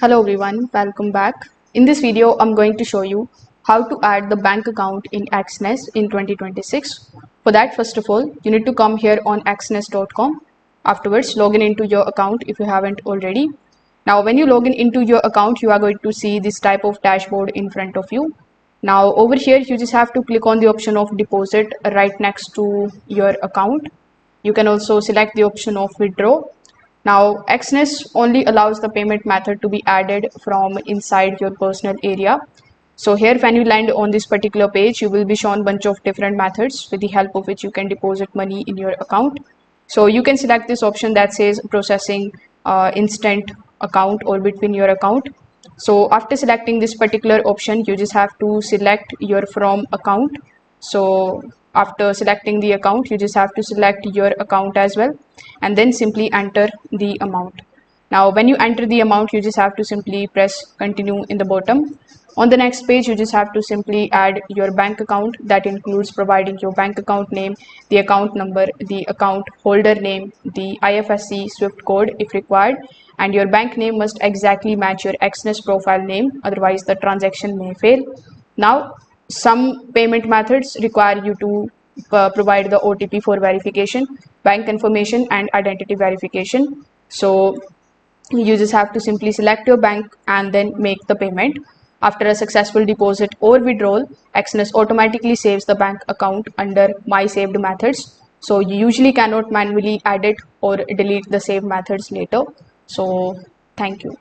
Hello everyone, welcome back. In this video, I'm going to show you how to add the bank account in Exness in 2026. For that, first of all, you need to come here on exness.com. Afterwards, log in into your account if you haven't already. Now, when you log in into your account, you are going to see this type of dashboard in front of you. Now, over here, you just have to click on the option of deposit right next to your account. You can also select the option of withdraw. Now, Exness only allows the payment method to be added from inside your personal area. So here, when you land on this particular page, you will be shown a bunch of different methods with the help of which you can deposit money in your account. So you can select this option that says processing instant account or between your account. So after selecting this particular option, you just have to select your from account. So after selecting the account, you just have to select your account as well and then simply enter the amount. Now when you enter the amount, you just have to simply press continue in the bottom. On the next page, you just have to simply add your bank account. That includes providing your bank account name, the account number, the account holder name, the IFSC SWIFT code if required, and your bank name must exactly match your Exness profile name, otherwise the transaction may fail. Now, some payment methods require you to provide the OTP for verification, bank confirmation, and identity verification. So you just have to simply select your bank and then make the payment. After a successful deposit or withdrawal, Exness automatically saves the bank account under My Saved Methods. So you usually cannot manually edit or delete the saved methods later. So thank you.